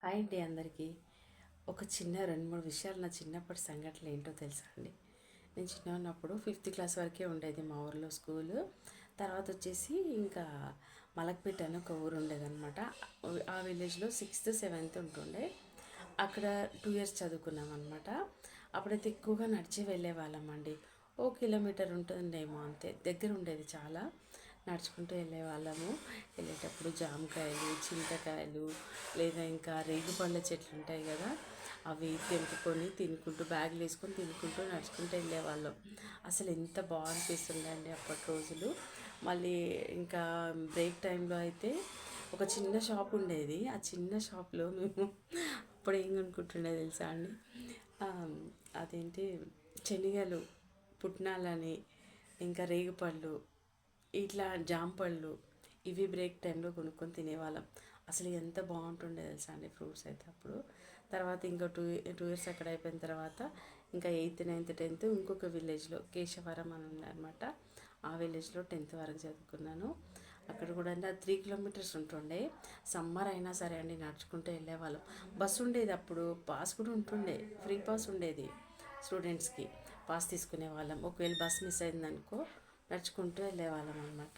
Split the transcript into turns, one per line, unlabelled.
Hi అండి అందరికీ. ఒక చిన్న 2, 3 విషయాలు నా చిన్నప్పటి సంఘటనలు ఏంటో తెలుసా అండి. నేను చిన్నగా ఉన్నప్పుడు 5th క్లాస్ వరకే ఉండేది మా ఊర్లో స్కూలు. తర్వాత వచ్చేసి ఇంకా మలక్పేట అని ఒక ఊరు ఉండేదన్నమాట. ఆ విలేజ్లో 6th, 7th ఉంటుండే. అక్కడ 2 ఇయర్స్ చదువుకున్నాం అనమాట. అప్పుడైతే ఎక్కువగా నడిచి వెళ్ళేవాళ్ళం అండి. ఓ కిలోమీటర్ ఉంటుందేమో అంతే, దగ్గర ఉండేది చాలా. నడుచుకుంటూ వెళ్ళేవాళ్ళము. వెళ్ళేటప్పుడు జామకాయలు, చింతకాయలు, లేదా ఇంకా రేగుపళ్ళ చెట్లు ఉంటాయి కదా, అవి తెంపుకొని తినుకుంటూ బ్యాగులు వేసుకొని తినుకుంటూ నడుచుకుంటూ వెళ్ళేవాళ్ళం. అసలు ఎంత బాగా అనిపిస్తుండే అండి అప్పటి రోజులు. మళ్ళీ ఇంకా బ్రేక్ టైంలో అయితే ఒక చిన్న షాప్ ఉండేది. ఆ చిన్న షాప్లో మేము అప్పుడు ఏం కొనుక్కుంటుండే తెలుసా అండి, ఆ, అదేంటి, శనగలు, పుట్నాలని, ఇంకా రేగుపళ్ళు, ఇట్లా జాంపళ్ళు, ఇవి బ్రేక్ టైంలో కొనుక్కొని తినేవాళ్ళం. అసలు ఎంత బాగుంటుండే తెలుసా అండి ఫ్రూట్స్ అయితే అప్పుడు. తర్వాత ఇంకా టూ ఇయర్స్ అక్కడ అయిపోయిన తర్వాత ఇంకా 8th, 9th, 10th ఇంకొక విలేజ్లో కేశవరం అని ఉందన్నమాట. ఆ విలేజ్లో 10th వరకు చదువుకున్నాను. అక్కడ కూడా అంటే 3 కిలోమీటర్స్ ఉంటుండే. సమ్మర్ అయినా సరే అండి నడుచుకుంటూ వెళ్ళేవాళ్ళం. బస్సు ఉండేది అప్పుడు, పాస్ కూడా ఉంటుండే, ఫ్రీ పాస్ ఉండేది స్టూడెంట్స్కి. పాస్ తీసుకునే వాళ్ళం. ఒకవేళ బస్ మిస్ అయిందనుకో నడుచుకుంటూ వెళ్ళేవాళ్ళం అనమాట.